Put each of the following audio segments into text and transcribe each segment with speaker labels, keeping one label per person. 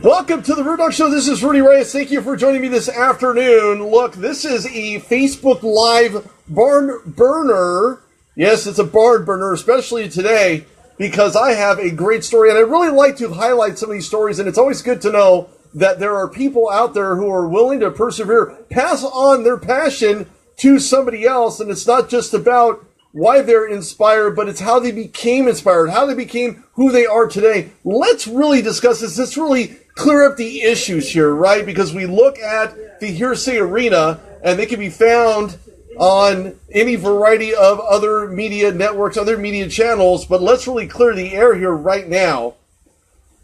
Speaker 1: Welcome to the Rudy Show. This is Rudy Reyes. Thank you for joining me this afternoon. Look, this is a Facebook Live barn burner. Yes, it's a barn burner, especially today, because I have a great story, and I really like to highlight some of these stories, and it's always good to know that there are people out there who are willing to persevere, pass on their passion to somebody else, and it's not just about why they're inspired, but it's how they became inspired, how they became who they are today. Let's really discuss this. Let's really clear up the issues here, right? Because we look at the Hearsay Arena, and they can be found on any variety of other media networks, other media channels, but let's really clear the air here right now.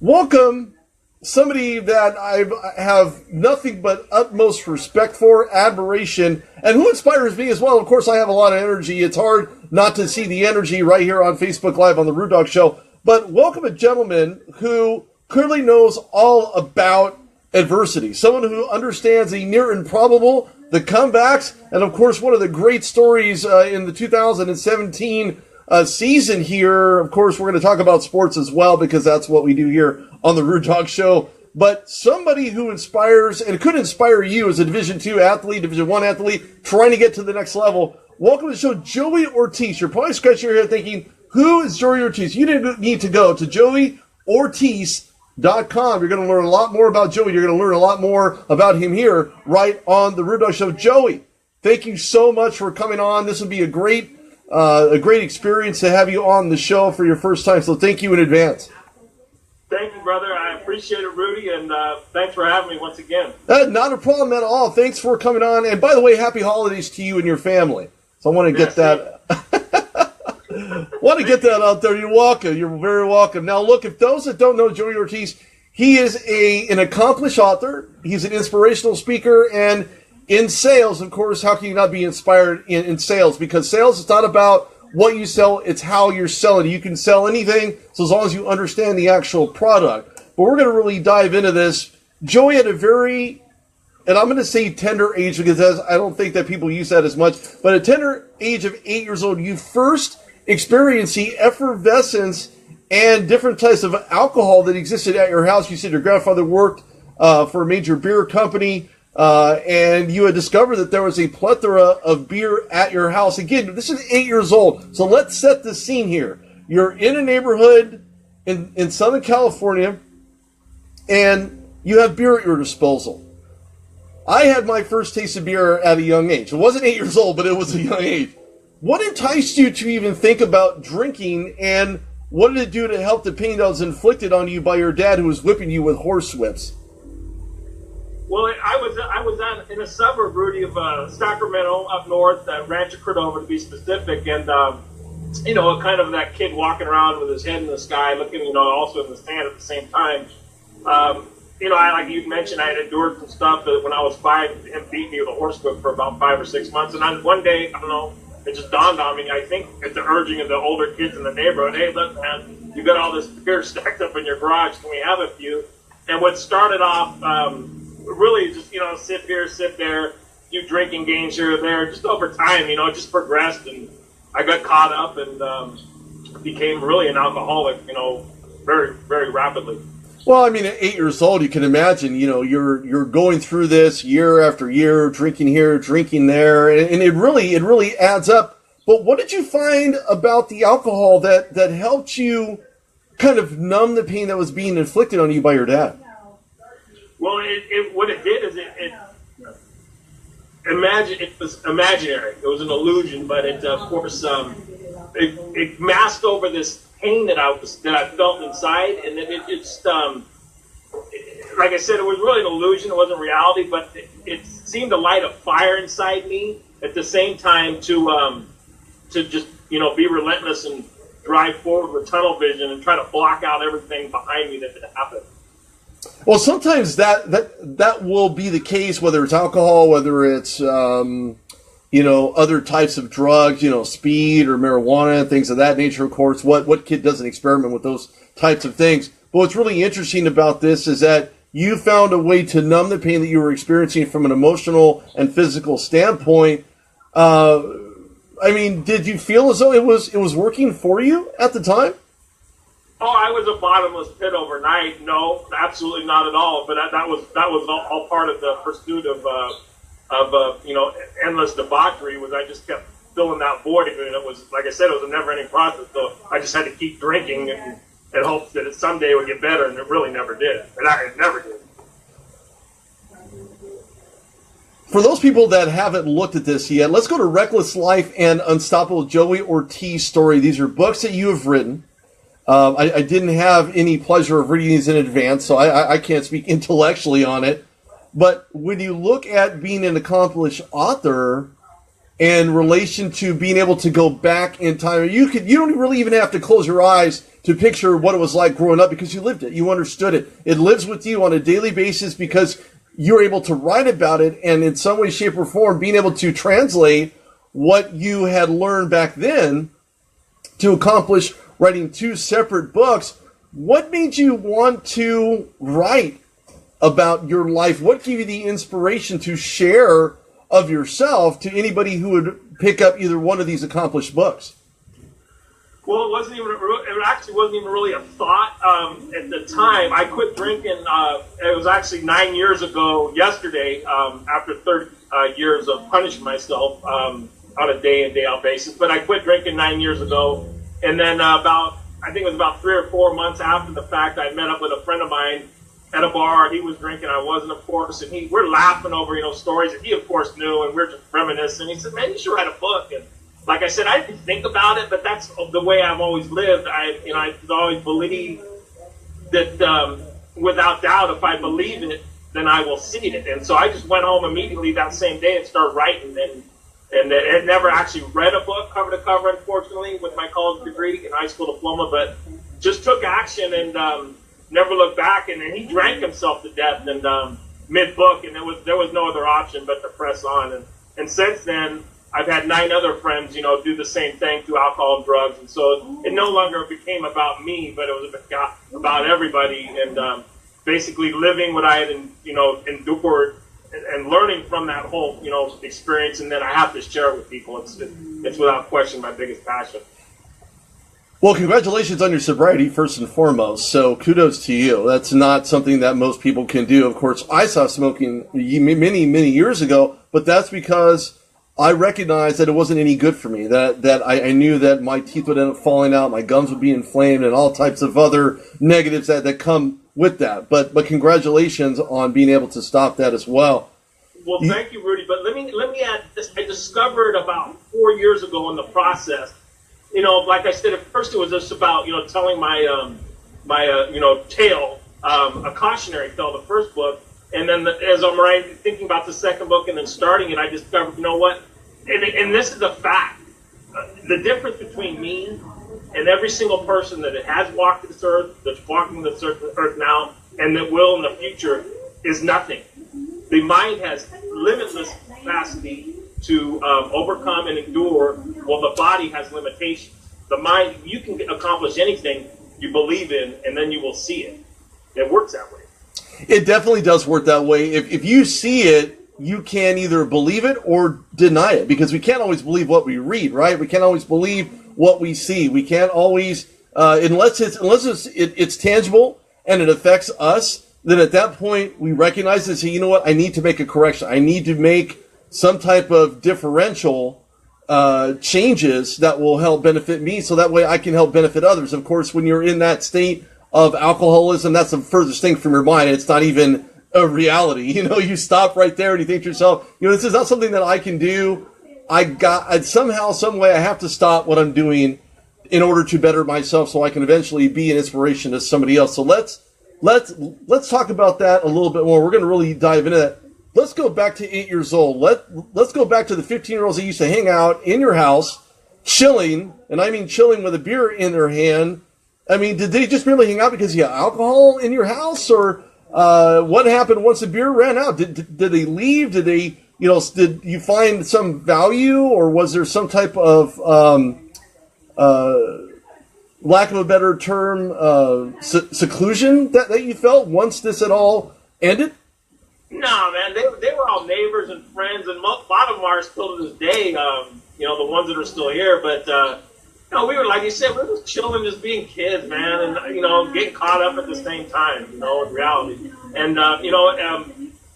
Speaker 1: Welcome somebody that I have nothing but utmost respect for, admiration, and who inspires me as well. Of course, I have a lot of energy. It's hard not to see the energy right here on Facebook Live on the Rude Dog Show. But welcome a gentleman who clearly knows all about adversity. Someone who understands the near improbable, the comebacks, and of course, one of the great stories in the 2017 season here. Of course, we're going to talk about sports as well, because that's what we do here on the Rude Dog Show. But somebody who inspires, and could inspire you as a Division II athlete, Division I athlete, trying to get to the next level. Welcome to the show, Joey Ortiz. You're probably scratching your head thinking, who is Joey Ortiz? You need to go to JoeyOrtiz.com. You're going to learn a lot more about Joey. You're going to learn a lot more about him here right on the Rude Dog Show. Joey, thank you so much for coming on. This will be a great experience to have you on the show for your first time, so thank you in advance.
Speaker 2: Thank you, brother. I appreciate it, Rudy, and thanks for having me once again.
Speaker 1: Not a problem at all. Thanks for coming on. And by the way, happy holidays to you and your family. So I want to get that out there. You're welcome. You're very welcome. Now, look, if those that don't know Joey Ortiz, he is an accomplished author. He's an inspirational speaker, and in sales, of course, how can you not be inspired in sales? Because sales is not about what you sell, it's how you're selling. You can sell anything, so as long as you understand the actual product. But we're going to really dive into this. Joey had a very, and I'm going to say tender age, because I don't think that people use that as much, but a tender age of 8 years old, you first experienced the effervescence and different types of alcohol that existed at your house. You said your grandfather worked for a major beer company, and you had discovered that there was a plethora of beer at your house. Again, this is 8 years old, so let's set the scene here. You're in a neighborhood in Southern California, and you have beer at your disposal. I had my first taste of beer at a young age. It wasn't 8 years old, but it was a young age. What enticed you to even think about drinking, and what did it do to help the pain that was inflicted on you by your dad, who was whipping you with horse whips?
Speaker 2: Well, I was in a suburb, Rudy, of Sacramento, up north, Rancho Cordova to be specific, and kind of that kid walking around with his head in the sky, looking, also in the sand at the same time. Like you mentioned, I had endured some stuff that when I was 5, him beat me with a horsewhip for about 5 or 6 months, and one day, I don't know, it just dawned on me. I think at the urging of the older kids in the neighborhood, hey, look, man, you got all this beer stacked up in your garage. Can we have a few? And what started off really just, sit here, sit there, do drinking games here or there. Just over time, it just progressed, and I got caught up and became really an alcoholic, very, very rapidly.
Speaker 1: Well, I mean, at 8 years old, you can imagine, you're going through this year after year, drinking here, drinking there, and it really adds up. But what did you find about the alcohol that helped you kind of numb the pain that was being inflicted on you by your dad?
Speaker 2: Well, what it did is it was imaginary. It was an illusion, but it, of course, it masked over this pain that I felt inside, and it like I said, it was really an illusion. It wasn't reality, but it seemed to light a fire inside me at the same time to just be relentless and drive forward with tunnel vision and try to block out everything behind me that had happened.
Speaker 1: Well, sometimes that will be the case, whether it's alcohol, whether it's other types of drugs, speed or marijuana, things of that nature. Of course, what kid doesn't experiment with those types of things? But what's really interesting about this is that you found a way to numb the pain that you were experiencing from an emotional and physical standpoint.
Speaker 2: I
Speaker 1: mean, did you feel as though it was working for you at the time?
Speaker 2: Oh, I was a bottomless pit overnight. No, absolutely not at all. But that was all part of the pursuit of endless debauchery. Was I just kept filling that void, and it was, like I said, it was a never-ending process. So I just had to keep drinking and hope that it someday would get better, and it really never did. It never did.
Speaker 1: For those people that haven't looked at this yet, let's go to Reckless Life and Unstoppable Joey Ortiz Story. These are books that you have written. I didn't have any pleasure of reading these in advance, so I can't speak intellectually on it. But when you look at being an accomplished author in relation to being able to go back in time, you don't really even have to close your eyes to picture what it was like growing up, because you lived it. You understood it. It lives with you on a daily basis because you're able to write about it, and in some way, shape, or form, being able to translate what you had learned back then to accomplish writing two separate books. What made you want to write about your life? What gave you the inspiration to share of yourself to anybody who would pick up either one of these accomplished books?
Speaker 2: Well, it actually wasn't even really a thought at the time. I quit drinking. It was actually 9 years ago yesterday, after 30 years of punishing myself on a day in, day out basis. But I quit drinking 9 years ago. And then I think it was about 3 or 4 months after the fact, I met up with a friend of mine at a bar. He was drinking, I wasn't, of course. And we're laughing over, stories that he, of course, knew. And we're just reminiscing. He said, man, you should write a book. And like I said, I didn't think about it, but that's the way I've always lived. I always believe that without doubt, if I believe it, then I will see it. And so I just went home immediately that same day and started writing. And had never actually read a book cover to cover, unfortunately, with my college degree and high school diploma, but just took action and never looked back. And then he drank himself to death and mid-book, and there was no other option but to press on. And since then, I've had 9 other friends, do the same thing through alcohol and drugs. And so it no longer became about me, but it was about everybody, and basically living what I had, endured and learning from that whole, experience. And then I have to share it with people. It's without question my biggest passion.
Speaker 1: Well, congratulations on your sobriety, first and foremost. So kudos to you. That's not something that most people can do. Of course, I stopped smoking many, many years ago, but that's because I recognized that it wasn't any good for me, that I knew that my teeth would end up falling out, my gums would be inflamed, and all types of other negatives that come with that. But congratulations on being able to stop that as well.
Speaker 2: Well, thank you, Rudy. But let me add this. I discovered about 4 years ago in the process, like I said, at first it was just about, telling my tale, a cautionary tale, the first book. And then as I'm thinking about the second book and then starting it, I discovered, you know what? And this is a fact. The difference between me and every single person that has walked this earth, that's walking this earth now, and that will in the future, is nothing. The mind has limitless capacity to overcome and endure, while the body has limitations. The mind, you can accomplish anything you believe in, and then you will see it. It works that way.
Speaker 1: It definitely does work that way. If you see it, you can either believe it or deny it, because we can't always believe what we read, right? We can't always believe what we see. We can't always, unless it's tangible and it affects us, then at that point we recognize it and say, you know what, I need to make a correction. I need to make some type of differential changes that will help benefit me, so that way I can help benefit others. Of course, when you're in that state of alcoholism, that's the furthest thing from your mind. It's not even a reality. You stop right there and you think to yourself, this is not something that I can do. Somehow, some way I have to stop what I'm doing in order to better myself so I can eventually be an inspiration to somebody else. So let's talk about that a little bit more. We're going to really dive into that. Let's go back to 8 years old. Let's go back to the 15-year-olds that used to hang out in your house, chilling, and I mean chilling with a beer in their hand. I mean, did they just merely hang out because you had alcohol in your house, or what happened once the beer ran out? Did they leave? Did they, did you find some value, or was there some type of, lack of a better term, seclusion that you felt once this had all ended?
Speaker 2: No, man, they were all neighbors and friends, and a lot of them are still to this day. The ones that are still here, but we were, like you said, we were just children, just being kids, man, and, getting caught up at the same time, in reality. And,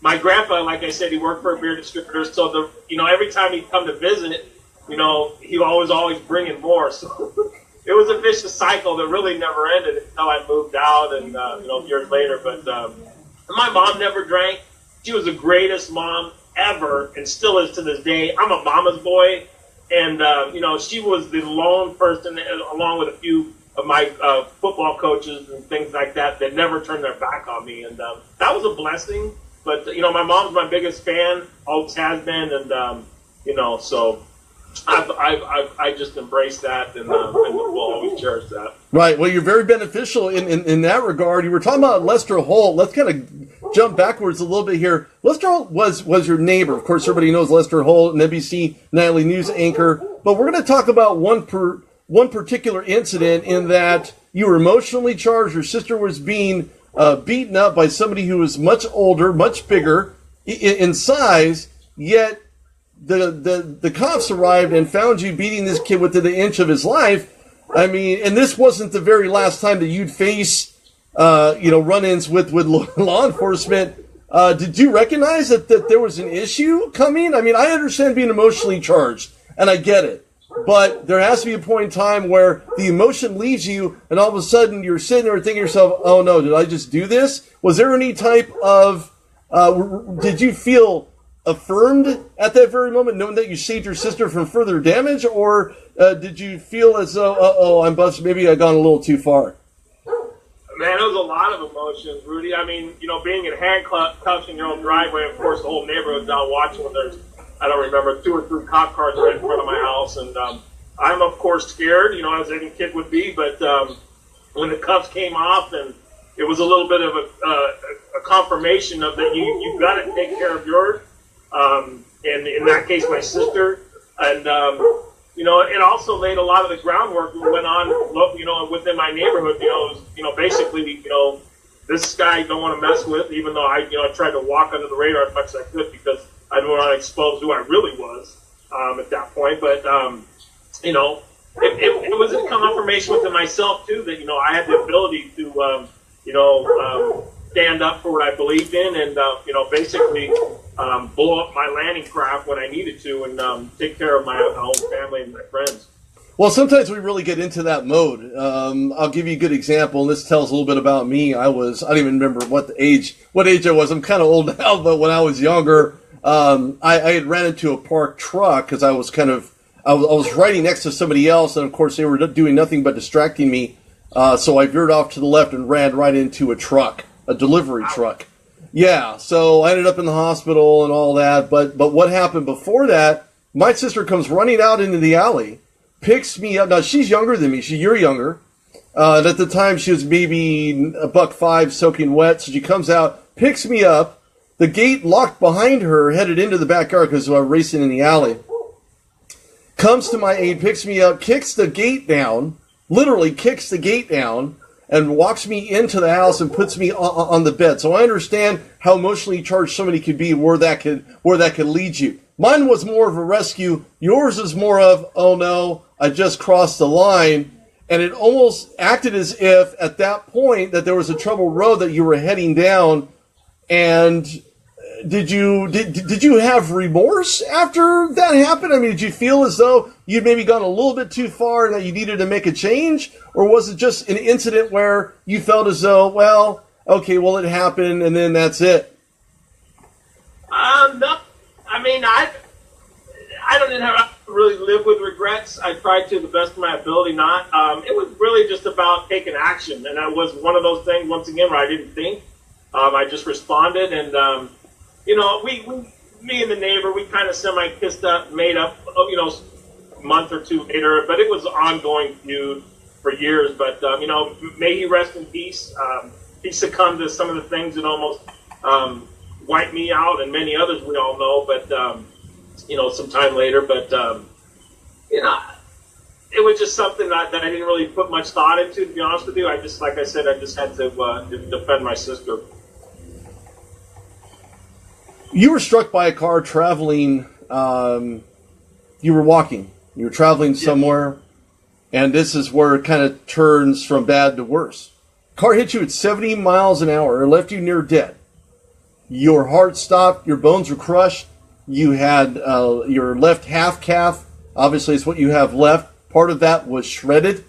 Speaker 2: my grandpa, like I said, he worked for a beer distributor, so every time he'd come to visit, he was always bringing more. So it was a vicious cycle that really never ended until I moved out and, years later. But my mom never drank. She was the greatest mom ever and still is to this day. I'm a mama's boy. And, she was the lone person, along with a few of my football coaches and things like that never turned their back on me. And that was a blessing. But, my mom's my biggest fan, always has been. And, so I just embraced that and will always cherish that.
Speaker 1: Right. Well, you're very beneficial in that regard. You were talking about Lester Holt. Let's kind of jump backwards a little bit here. Lester Holt was your neighbor. Of course, everybody knows Lester Holt, an NBC nightly news anchor. But we're going to talk about one particular incident in that you were emotionally charged. Your sister was being beaten up by somebody who was much older, much bigger in size, yet the cops arrived and found you beating this kid within an inch of his life. I mean, and this wasn't the very last time that you'd face, run-ins with law enforcement. Did you recognize that there was an issue coming? I mean, I understand being emotionally charged, and I get it. But there has to be a point in time where the emotion leaves you, and all of a sudden you're sitting there thinking to yourself, oh no, did I just do this? Was there any type of, did you feel affirmed at that very moment, knowing that you saved your sister from further damage? Or did you feel as though, I'm busted, maybe I gone a little too far?
Speaker 2: Man, it was a lot of emotions, Rudy. I mean, being in handcuffs in your own driveway, of course, the whole neighborhood's out watching when there's, I don't remember, 2 or 3 cop cars right in front of my house. And I'm, of course, scared, as any kid would be. But when the cuffs came off, and it was a little bit of a confirmation of that you've got to take care of yours. And in that case, my sister. And, it also laid a lot of the groundwork that went on, within my neighborhood. It was, basically, this guy I don't want to mess with, even though I tried to walk under the radar as much as I could because I didn't want to expose who I really was at that point. But, it was a confirmation within myself, too, that, I had the ability to, stand up for what I believed in and, basically blow up my landing craft when I needed to and take care of my own family and my friends.
Speaker 1: Well, sometimes we really get into that mode. I'll give you a good example, and this tells a little bit about me. I don't even remember what age I was. I'm kind of old now, but when I was younger, I had ran into a parked truck because I was riding next to somebody else, and of course they were doing nothing but distracting me. So I veered off to the left and ran right into a truck, a delivery truck. Yeah, so I ended up in the hospital and all that. But what happened before that? My sister comes running out into the alley, picks me up. Now she's younger than me. You're younger. At the time she was maybe $1.05, soaking wet. So she comes out, picks me up. The gate locked behind her, headed into the backyard because we were racing in the alley. Comes to my aid, picks me up, kicks the gate down, literally kicks the gate down, and walks me into the house and puts me on the bed. So I understand how emotionally charged somebody could be, where that could lead you. Mine was more of a rescue. Yours is more of, oh no, I just crossed the line. And it almost acted as if at that point that there was a troubled road that you were heading down. And did you have remorse after that happened? I mean, did you feel as though you'd maybe gone a little bit too far and that you needed to make a change? Or was it just an incident where you felt as though, well, okay, well, it happened and then that's it?
Speaker 2: No. I mean, I don't know how to really live with regrets. I tried to the best of my ability not. It was really just about taking action. And that was one of those things, once again, where I didn't think. I just responded, and me and the neighbor, we kind of semi-kissed up, made up, a month or two later. But it was an ongoing feud for years. But may he rest in peace. He succumbed to some of the things that almost wiped me out, and many others we all know. But some time later. But it was just something that I didn't really put much thought into. To be honest with you, I just had to defend my sister.
Speaker 1: You were struck by a car traveling, you were walking, you were traveling somewhere, And this is where it kind of turns from bad to worse. Car hit you at 70 miles an hour and left you near dead. Your heart stopped. Your bones were crushed. You had your left half calf. Obviously, it's what you have left. Part of that was shredded.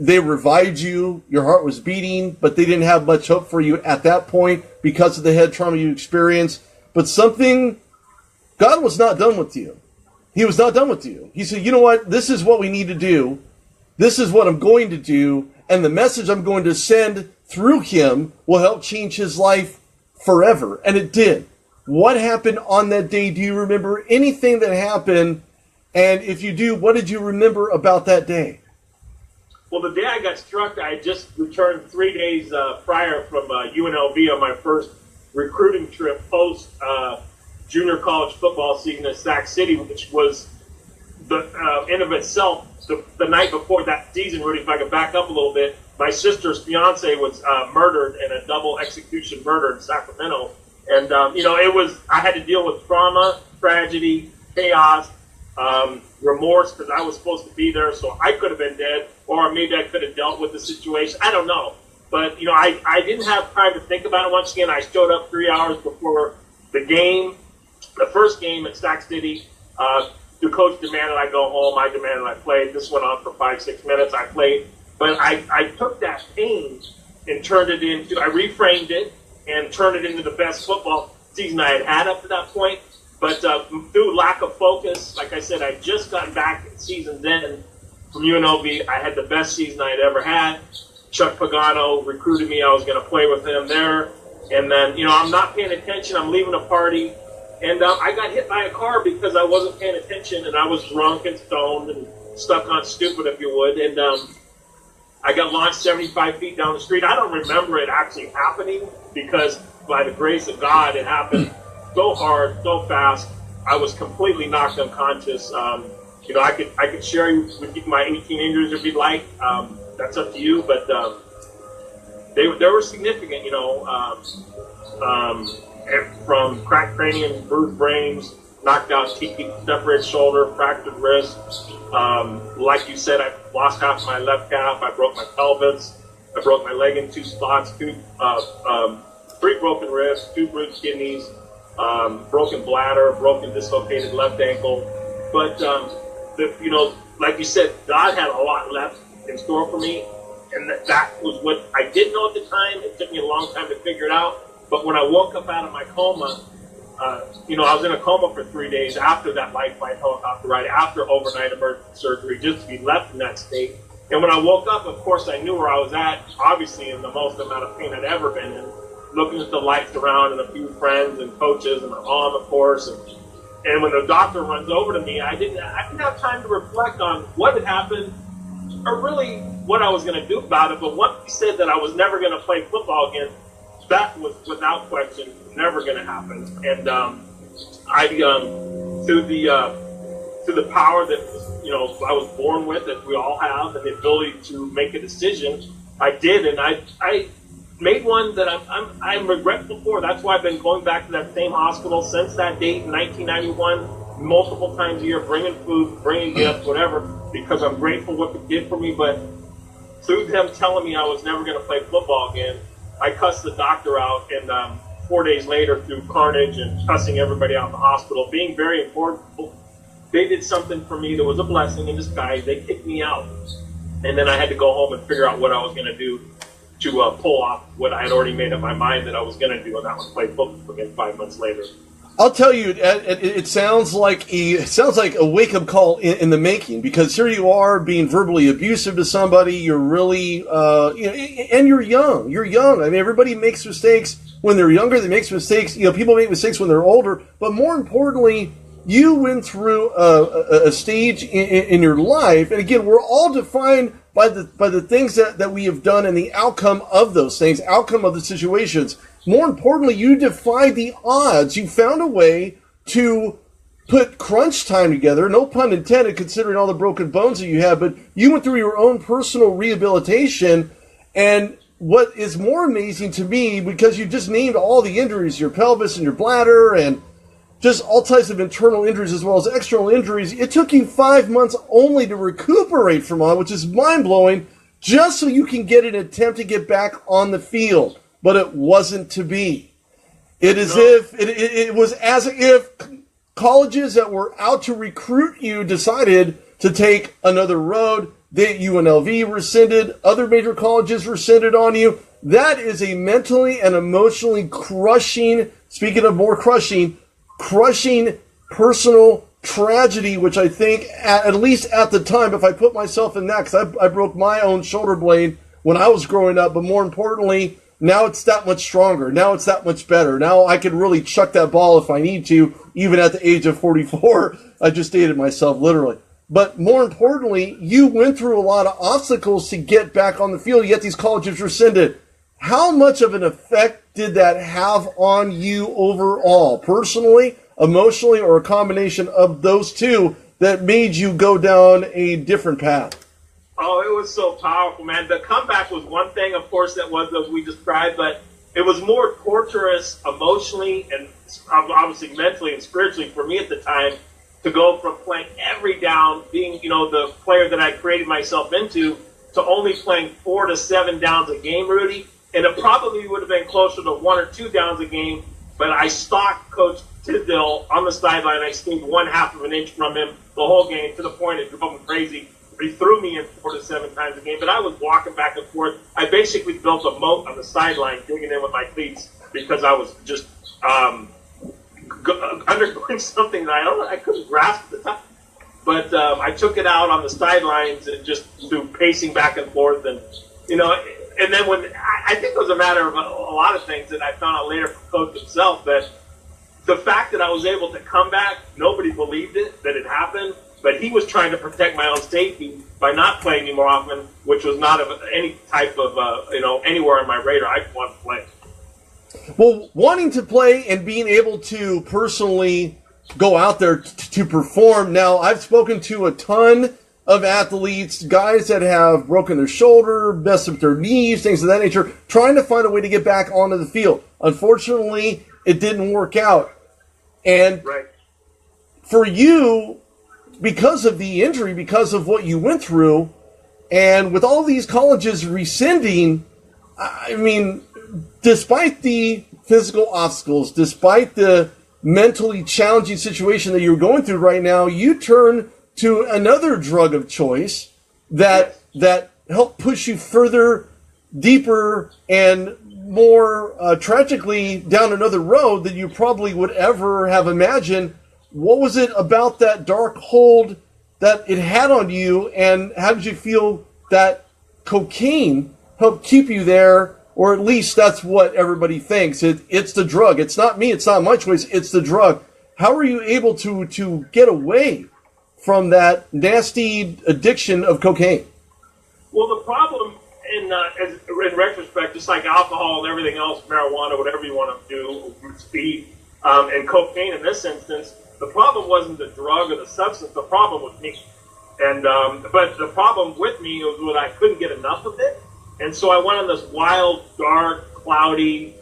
Speaker 1: They revived you. Your heart was beating, but they didn't have much hope for you at that point because of the head trauma you experienced. But God was not done with you. He was not done with you. He said, you know what? This is what we need to do. This is what I'm going to do. And the message I'm going to send through him will help change his life forever. And it did. What happened on that day? Do you remember anything that happened? And if you do, what did you remember about that day?
Speaker 2: Well, the day I got struck, I had just returned 3 days prior from UNLV on my first recruiting trip post junior college football season at Sac City, which was the in of itself the night before that season. Rudy, if I could back up a little bit, my sister's fiance was murdered in a double execution murder in Sacramento, and I had to deal with trauma, tragedy, chaos. Remorse because I was supposed to be there, so I could have been dead, or maybe I could have dealt with the situation. I don't know. But, I didn't have time to think about it. Once again, I showed up 3 hours before the game, the first game at Sac City. The coach demanded I go home. I demanded I play. This went on for 5-6 minutes. I played. But I took that pain and I reframed it and turned it into the best football season I had had up to that point. But through lack of focus, like I said, I just gotten back in season then from UNLV. I had the best season I had ever had. Chuck Pagano recruited me. I was going to play with him there. And then, I'm not paying attention. I'm leaving a party. And I got hit by a car because I wasn't paying attention. And I was drunk and stoned and stuck on stupid, if you would. And I got launched 75 feet down the street. I don't remember it actually happening because by the grace of God, it happened so hard, so fast. I was completely knocked unconscious. I could share with you my 18 injuries if you'd like. That's up to you, but they were significant. From cracked cranium, bruised brains, knocked out teeth, separated shoulder, fractured wrist. Like you said, I lost half of my left calf. I broke my pelvis. I broke my leg in 2 spots. 3 broken ribs, 2 bruised kidneys. Broken bladder, broken dislocated left ankle. But, like you said, God had a lot left in store for me. And that was what I didn't know at the time. It took me a long time to figure it out. But when I woke up out of my coma, I was in a coma for 3 days after that life flight helicopter ride, after overnight emergency surgery, just to be left in that state. And when I woke up, of course, I knew where I was at, obviously in the most amount of pain I'd ever been in. Looking at the lights around and a few friends and coaches and my mom, of course. And when the doctor runs over to me, I didn't have time to reflect on what had happened or really what I was going to do about it. But once he said that I was never going to play football again, that was without question never going to happen. And through the power that I was born with, that we all have, and the ability to make a decision, I did, and I made one that I'm regretful for. That's why I've been going back to that same hospital since that date in 1991, multiple times a year, bringing food, bringing gifts, whatever, because I'm grateful what it did for me. But through them telling me I was never going to play football again, I cussed the doctor out, and 4 days later, through carnage and cussing everybody out in the hospital, being very important, they did something for me that was a blessing in disguise. They kicked me out, and then I had to go home and figure out what I was going to do to pull off what I had already made up my mind that I was going to do, and that was play football again 5 months later.
Speaker 1: I'll tell you, it sounds like a wake-up call in the making, because here you are being verbally abusive to somebody. You're really, and you're young. You're young. I mean, everybody makes mistakes when they're younger. They make mistakes. People make mistakes when they're older. But more importantly, you went through a stage in your life, and again, we're all defined by the things that we have done and the outcome of those things, outcome of the situations. More importantly, you defied the odds. You found a way to put crunch time together, no pun intended, considering all the broken bones that you had, but you went through your own personal rehabilitation. And what is more amazing to me, because you just named all the injuries, your pelvis and your bladder, and just all types of internal injuries as well as external injuries. It took you 5 months only to recuperate from all, which is mind-blowing, just so you can get an attempt to get back on the field. But it wasn't to be. It was as if colleges that were out to recruit you decided to take another road. UNLV rescinded, other major colleges rescinded on you. That is a mentally and emotionally crushing, speaking of more crushing personal tragedy, which I think, at least at the time, if I put myself in that, because I broke my own shoulder blade when I was growing up, but more importantly, now it's that much stronger. Now it's that much better. Now I can really chuck that ball if I need to, even at the age of 44. I just dated myself, literally. But more importantly, you went through a lot of obstacles to get back on the field, yet these colleges rescinded. How much of an effect did that have on you overall, personally, emotionally, or a combination of those two that made you go down a different path?
Speaker 2: Oh, it was so powerful, man. The comeback was one thing, of course, that was as we described, but it was more torturous emotionally and obviously mentally and spiritually for me at the time to go from playing every down, being, the player that I created myself into, to only playing 4 to 7 downs a game, Rudy. And it probably would have been closer to 1 or 2 downs a game, but I stalked Coach Tisdale on the sideline. I stayed 1/2 of an inch from him the whole game, to the point it drove him crazy. He threw me in 4 to 7 times a game, but I was walking back and forth. I basically built a moat on the sideline, digging in with my cleats, because I was just undergoing something that I couldn't grasp at the time. But I took it out on the sidelines and just through pacing back and forth, and and then when I think it was a matter of a lot of things that I found out later from Coach himself, that the fact that I was able to come back, nobody believed it, that it happened. But he was trying to protect my own safety by not playing me more often, which was not of any type of, anywhere on my radar. I wanted to play.
Speaker 1: Well, wanting to play and being able to personally go out there to perform. Now, I've spoken to a ton of athletes, guys that have broken their shoulder, messed up their knees, things of that nature, trying to find a way to get back onto the field. Unfortunately, it didn't work out. And
Speaker 2: right.
Speaker 1: For you, because of the injury, because of what you went through, and with all these colleges rescinding, I mean, despite the physical obstacles, despite the mentally challenging situation that you're going through right now, you turn to another drug of choice that helped push you further, deeper, and more tragically down another road than you probably would ever have imagined. What was it about that dark hold that it had on you, and how did you feel that cocaine helped keep you there? Or at least that's what everybody thinks. It's the drug. It's not me. It's not my choice. It's the drug. How are you able to get away from that nasty addiction of cocaine?
Speaker 2: Well, the problem in retrospect, just like alcohol and everything else, marijuana, whatever you want to do, speed, and cocaine in this instance, the problem wasn't the drug or the substance. The problem was me. And but the problem with me was that I couldn't get enough of it. And so I went on this wild, dark, cloudy,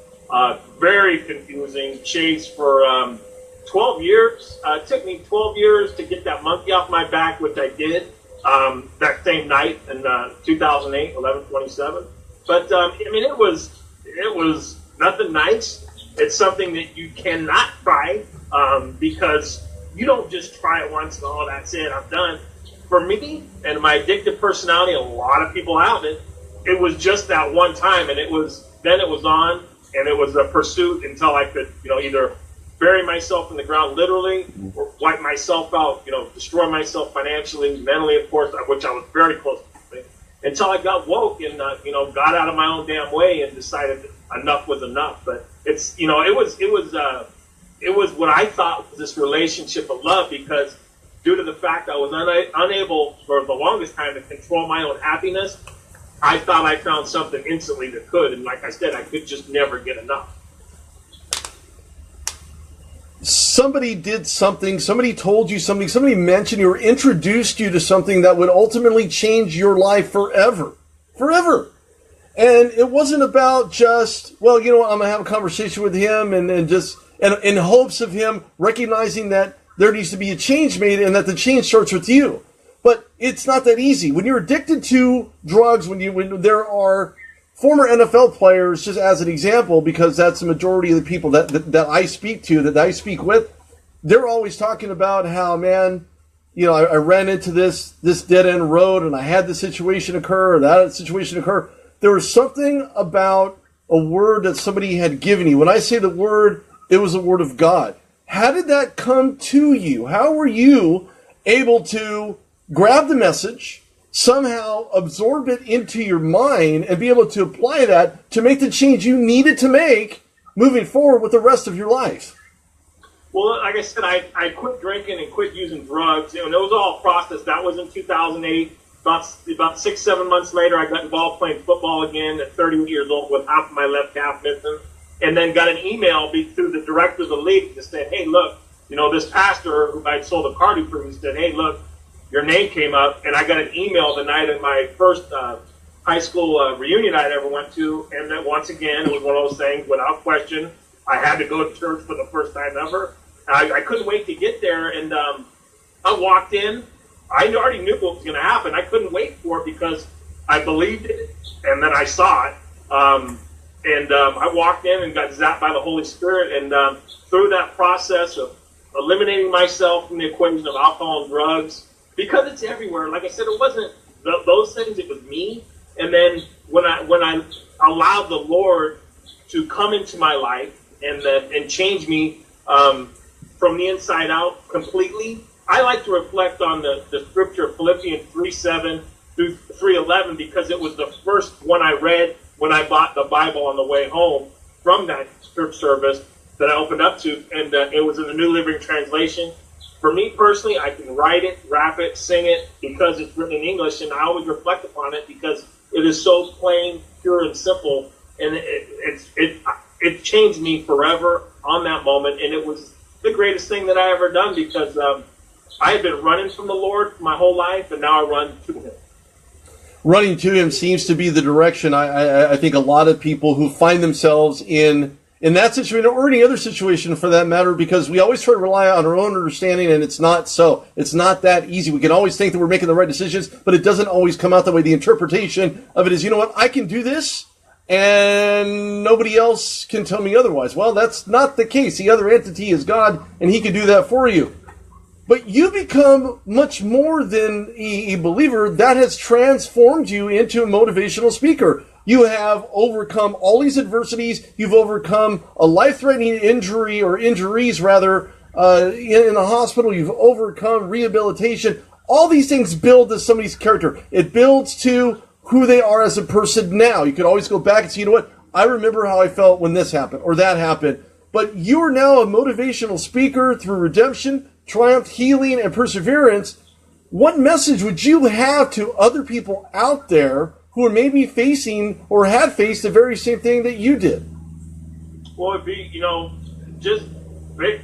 Speaker 2: very confusing chase for 12 years. It took me 12 years to get that monkey off my back, which I did that same night in 2008, 11/27. But I mean, it was nothing nice. It's something that you cannot try because you don't just try it once and oh, that's it, I'm done. For me and my addictive personality, a lot of people have it. It was just that one time, and it was on, and it was a pursuit until I could, either bury myself in the ground literally, or wipe myself out, destroy myself financially, mentally, of course, which I was very close to, until I got woke and, got out of my own damn way and decided that enough was enough. But it's, it was what I thought was this relationship of love, because due to the fact I was unable for the longest time to control my own happiness, I thought I found something instantly that could. And like I said, I could just never get enough.
Speaker 1: Somebody did something, somebody told you something, somebody mentioned you or introduced you to something that would ultimately change your life forever. Forever. And it wasn't about just, well, you know what, I'm going to have a conversation with him and just in hopes of him recognizing that there needs to be a change made and that the change starts with you. But it's not that easy. When you're addicted to drugs, when there are former NFL players, just as an example, because that's the majority of the people that I speak to, that I speak with, they're always talking about how, man, you know, I ran into this dead-end road and I had this situation occur or that situation occur. There was something about a word that somebody had given you. When I say the word, it was the word of God. How did that come to you? How were you able to grab the message, somehow absorb it into your mind, and be able to apply that to make the change you needed to make moving forward with the rest of your life?
Speaker 2: Well, like I said, I quit drinking and quit using drugs, and it was all a process. That was in 2008. About 6-7 months later, I got involved playing football again at 30 years old with half of my left calf missing, and then got an email through the director of the league that said, hey, look, you know, this pastor who I'd sold a car to for me said, hey, look, your name came up, and I got an email the night of my first high school reunion I'd ever went to, and then once again, it was one of those things, without question, I had to go to church for the first time ever. I couldn't wait to get there, and I walked in. I already knew what was going to happen. I couldn't wait for it because I believed it, and then I saw it. I walked in and got zapped by the Holy Spirit, and through that process of eliminating myself from the equation of alcohol and drugs, because it's everywhere. Like I said, it wasn't those things; it was me. And then when I allowed the Lord to come into my life and change me from the inside out completely. I like to reflect on the scripture Philippians 3:7 through 3:11 because it was the first one I read when I bought the Bible on the way home from that church service that I opened up to, and it was in the New Living Translation. For me personally, I can write it, rap it, sing it because it's written in English, and I always reflect upon it because it is so plain, pure, and simple, and it changed me forever on that moment, and it was the greatest thing that I ever done because I had been running from the Lord my whole life, and now I run to Him.
Speaker 1: Running to Him seems to be the direction I think a lot of people who find themselves in that situation or any other situation for that matter, because we always try to rely on our own understanding, and it's not so. It's not that easy. We can always think that we're making the right decisions, but it doesn't always come out that way. The interpretation of it is, you know what, I can do this, and nobody else can tell me otherwise. Well, that's not the case. The other entity is God, and He can do that for you. But you become much more than a believer. That has transformed you into a motivational speaker. You have overcome all these adversities. You've overcome a life-threatening injury or injuries, rather, in the hospital. You've overcome rehabilitation. All these things build to somebody's character. It builds to who they are as a person now. You can always go back and say, you know what? I remember how I felt when this happened or that happened. But you are now a motivational speaker through redemption, triumph, healing, and perseverance. What message would you have to other people out there who are maybe facing or had faced the very same thing that you did?
Speaker 2: Well, it'd be, just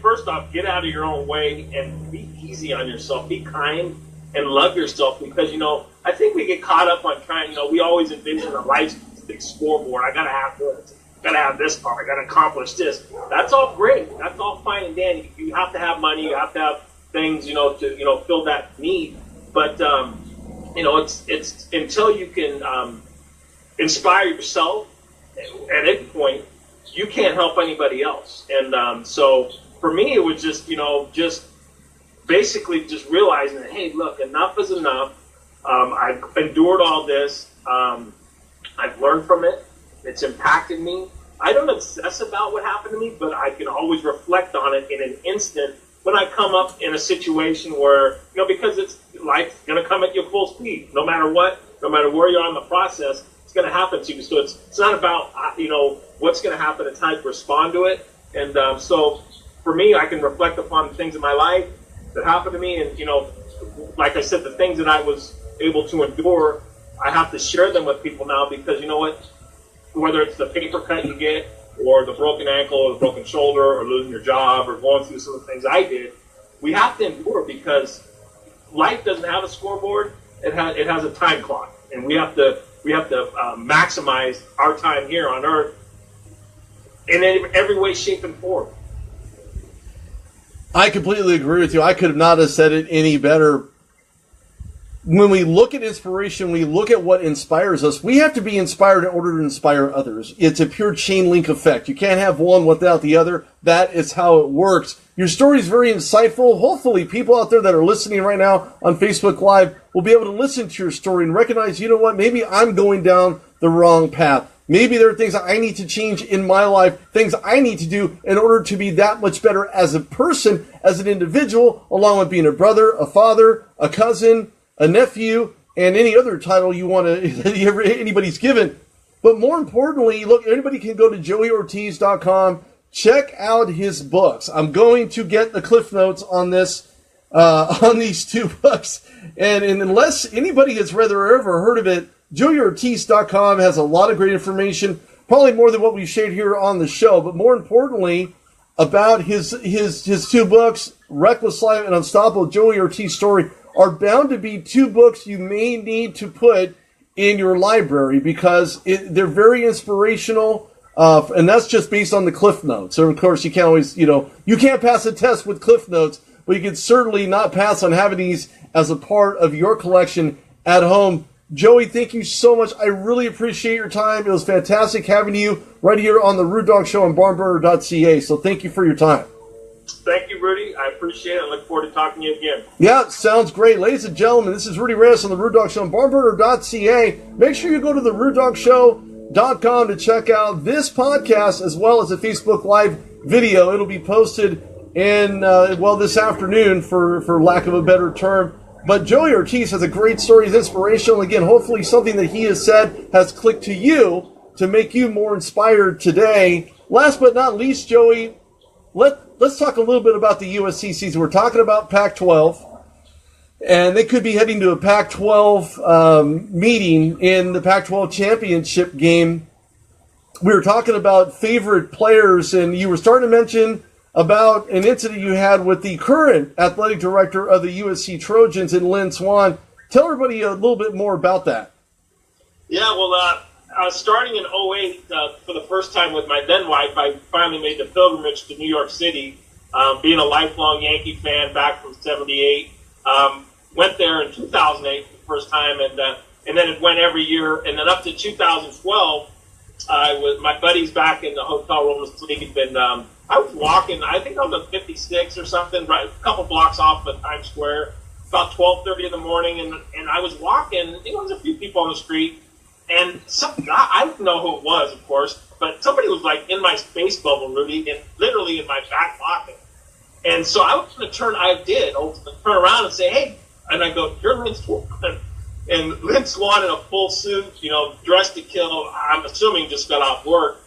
Speaker 2: first off, get out of your own way and be easy on yourself. Be kind and love yourself because, I think we get caught up on trying, we always envision a life's big scoreboard. I got to have this. I got to have this car. I got to accomplish this. That's all great. That's all fine and dandy. You have to have money. You have to have things, to, fill that need. But, it's until you can inspire yourself at any point, you can't help anybody else. And so for me, it was just, just basically just realizing that, hey, look, enough is enough. I've endured all this. I've learned from it. It's impacted me. I don't obsess about what happened to me, but I can always reflect on it in an instant when I come up in a situation where, because life's going to come at you full speed. No matter what, no matter where you're on the process, it's going to happen to you. So it's not about, what's going to happen at times to respond to it. And so for me, I can reflect upon the things in my life that happened to me. And, like I said, the things that I was able to endure, I have to share them with people now because you know what? Whether it's the paper cut you get or the broken ankle or the broken shoulder or losing your job or going through some of the things I did, we have to endure because life doesn't have a scoreboard. It has a time clock. And we have to We have to maximize our time here on Earth in every way, shape, and form.
Speaker 1: I completely agree with you. I could not have said it any better. When we look at inspiration, we look at what inspires us, we have to be inspired in order to inspire others. It's a pure chain link effect. You can't have one without the other. That is how it works. Your story is very insightful. Hopefully, people out there that are listening right now on Facebook Live will be able to listen to your story and recognize, you know what, maybe I'm going down the wrong path. Maybe there are things that I need to change in my life, things I need to do in order to be that much better as a person, as an individual, along with being a brother, a father, a cousin, a nephew, and any other title you want to, anybody's given. But more importantly, look, anybody can go to joeyortiz.com, check out his books. I'm going to get the Cliff Notes on this, on these two books. And unless anybody has read or ever heard of it, joeyortiz.com has a lot of great information, probably more than what we've shared here on the show. But more importantly, about his two books, Reckless Life and Unstoppable Joey Ortiz Story, are bound to be two books you may need to put in your library because they're very inspirational, and that's just based on the Cliff Notes. So, of course, you can't always, you can't pass a test with Cliff Notes, but you can certainly not pass on having these as a part of your collection at home. Joey, thank you so much. I really appreciate your time. It was fantastic having you right here on the Rude Dog Show on barnburner.ca, so thank you for your time.
Speaker 2: Thank you, Rudy. I appreciate it. I look forward to talking to you again.
Speaker 1: Yeah, sounds great. Ladies and gentlemen, this is Rudy Reyes on the Rude Dog Show on barnburner.ca. Make sure you go to the rudedogshow.com to check out this podcast as well as a Facebook Live video. It'll be posted in, this afternoon for lack of a better term. But Joey Ortiz has a great story. He's inspirational. Again, hopefully something that he has said has clicked to you to make you more inspired today. Last but not least, Joey, let's talk a little bit about the USC season. We're talking about Pac-12, and they could be heading to a Pac-12 meeting in the Pac-12 championship game. We were talking about favorite players, and you were starting to mention about an incident you had with the current athletic director of the USC Trojans in Lynn Swann. Tell everybody a little bit more about that.
Speaker 2: Yeah, well, starting in 2008, for the first time with my then wife, I finally made the pilgrimage to New York City, being a lifelong Yankee fan back from '78. Went there in 2008 for the first time, and then it went every year. And then up to 2012, my buddies back in the hotel room was sleeping. I was walking, I think I was on 56 or something, right, a couple blocks off of Times Square, about 12:30 in the morning, and I was walking, there was a few people on the street, and I didn't know who it was, of course, but somebody was like in my space bubble, Rudy, and literally in my back pocket. And so I was going to turn around and say, hey, and I go, you're Lynn Swann. And Lynn Swann in a full suit, dressed to kill, I'm assuming just got off work.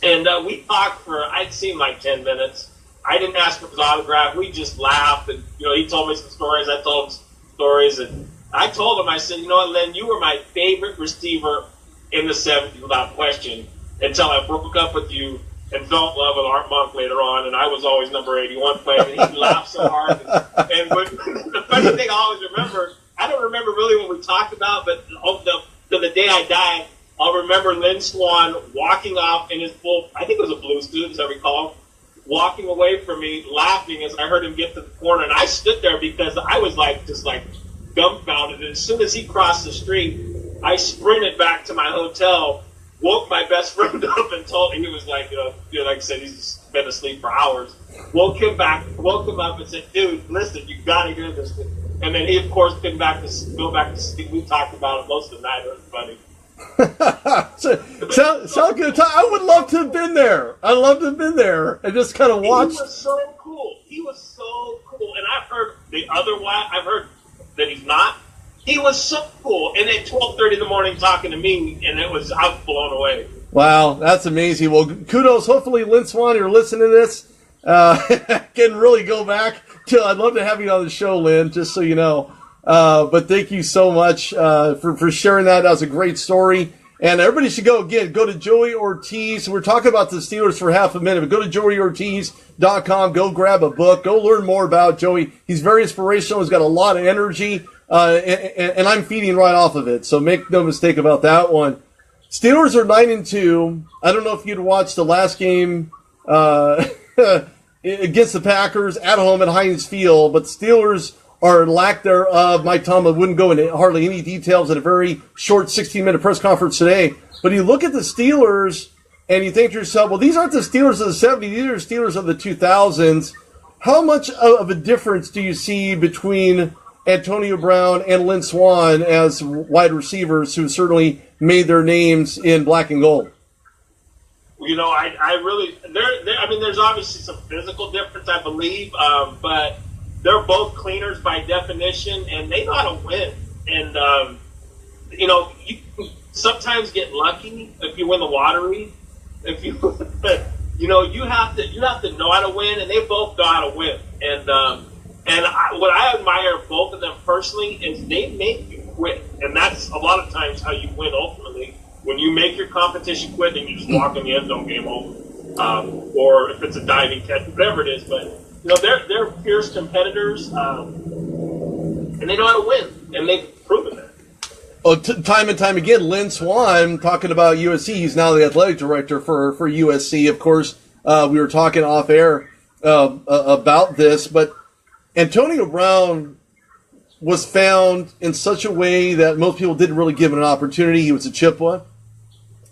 Speaker 2: And we talked for, I'd seen like 10 minutes. I didn't ask for his autograph. We just laughed. And, he told me some stories. I told him some stories. And I told him, I said, you know what, Len, you were my favorite receiver in the 70s without question until I broke up with you and fell in love with Art Monk later on. And I was always number 81 playing. And he laughed so hard. And the funny thing I always remember, I don't remember really what we talked about, but to the day I died, I'll remember Lynn Swann walking off in his full, I think it was a blue suit, as I recall, walking away from me, laughing as I heard him get to the corner. And I stood there because I was just dumbfounded. And as soon as he crossed the street, I sprinted back to my hotel, woke my best friend up and told him, he was like I said, he's been asleep for hours. Woke him up and said, dude, listen, you got to hear this. And then he, of course, go back to sleep. We talked about it most of the night. It was funny.
Speaker 1: Sound good. I would love to have been there. I'd love to have been there and just kind of watched.
Speaker 2: He was so cool. And I've heard the other one. I've heard that he's not. He was so cool. And at 12:30 in the morning talking to me, and I was blown away. Wow,
Speaker 1: that's amazing. Well, kudos. Hopefully, Lynn Swann, you're listening to this. Can really go back to. I'd love to have you on the show, Lynn. Just so you know. But thank you so much for sharing that. That was a great story. And everybody should go to Joey Ortiz. We're talking about the Steelers for half a minute, but go to joeyortiz.com. Go grab a book. Go learn more about Joey. He's very inspirational. He's got a lot of energy. and I'm feeding right off of it. So make no mistake about that one. Steelers are 9-2. I don't know if you'd watched the last game against the Packers at home at Heinz Field, but Steelers are lack thereof. Mike Tomlin wouldn't go into hardly any details in a very short 16-minute press conference today. But you look at the Steelers and you think to yourself, well, these aren't the Steelers of the 70s. These are Steelers of the 2000s. How much of a difference do you see between Antonio Brown and Lynn Swann as wide receivers who certainly made their names in black and gold?
Speaker 2: You know, I really, I mean, there's obviously some physical difference, I believe, but they're both cleaners by definition, and they know how to win. And, you know, you can sometimes get lucky if you win the lottery. If you, you know, you have to know how to win, and they both know how to win. And what I admire of both of them personally is they make you quit, and that's a lot of times how you win ultimately. When you make your competition quit, then you just walk in the end zone, game over. Or if it's a diving catch, whatever it is. But you know, they're fierce competitors, and they know how to win, and they've proven that.
Speaker 1: Oh, time and time again, Lynn Swann talking about USC. He's now the athletic director for USC. Of course, we were talking off air about this, but Antonio Brown was found in such a way that most people didn't really give him an opportunity. He was a Chippewa.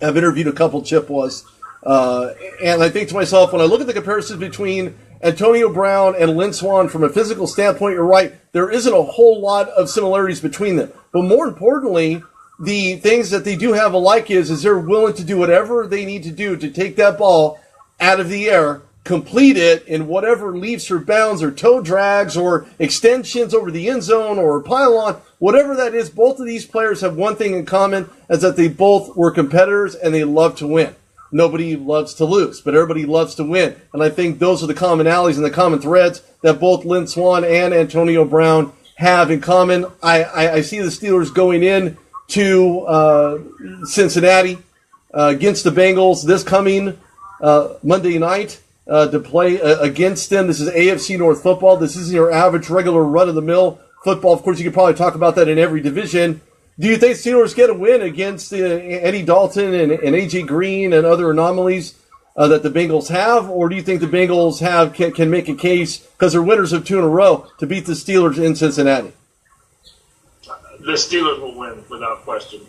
Speaker 1: I've interviewed a couple Chippewas. And I think to myself, when I look at the comparisons between Antonio Brown and Lynn Swann from a physical standpoint, you're right, there isn't a whole lot of similarities between them. But more importantly, the things that they do have alike is they're willing to do whatever they need to do to take that ball out of the air, complete it in whatever leaps or bounds or toe drags or extensions over the end zone or pylon, whatever that is. Both of these players have one thing in common, is that they both were competitors and they love to win. Nobody loves to lose, but everybody loves to win. And I think those are the commonalities and the common threads that both Lynn Swann and Antonio Brown have in common. I see the Steelers going in to Cincinnati against the Bengals this coming Monday night. To play against them. This is AFC North football. This isn't your average, regular, run-of-the-mill football. Of course, you could probably talk about that in every division. Do you think Steelers get a win against Eddie Dalton and A.J. Green and other anomalies that the Bengals have? Or do you think the Bengals can make a case, because they're winners of 2 in a row, to beat the Steelers in Cincinnati?
Speaker 2: The Steelers will win, without question.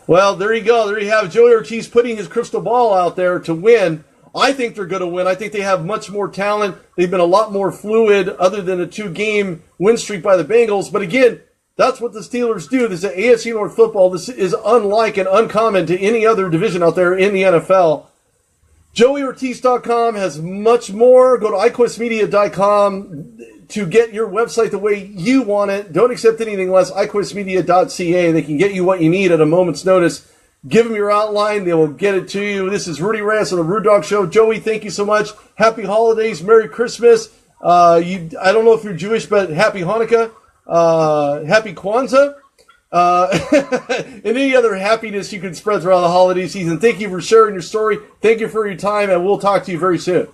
Speaker 1: Well, there you go. There you have Joey Ortiz putting his crystal ball out there to win. I think they're going to win. I think they have much more talent. They've been a lot more fluid other than a 2-game win streak by the Bengals. But again, that's what the Steelers do. This is AFC North football. This is unlike and uncommon to any other division out there in the NFL. JoeyOrtiz.com has much more. Go to iQuestMedia.com to get your website the way you want it. Don't accept anything less. iQuestMedia.ca. They can get you what you need at a moment's notice. Give them your outline. They will get it to you. This is Rudy Reyes on the Rude Dog Show. Joey, thank you so much. Happy holidays. Merry Christmas. I don't know if you're Jewish, but happy Hanukkah. Happy Kwanzaa. And any other happiness you can spread throughout the holiday season. Thank you for sharing your story. Thank you for your time, and we'll talk to you very soon.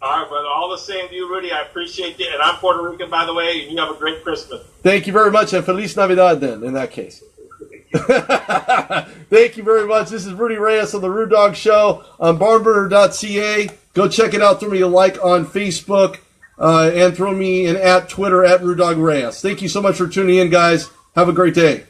Speaker 2: All right, brother. All the same to you, Rudy. I appreciate it. And I'm Puerto Rican, by the way, and you have a great Christmas.
Speaker 1: Thank you very much, and Feliz Navidad then, in that case. Thank you very much. This is Rudy Reyes on the Rude Dog Show on barnburner.ca. Go check it out. Throw me a like on Facebook and throw me an at Twitter at Rude Dog Reyes. Thank you so much for tuning in, guys. Have a great day.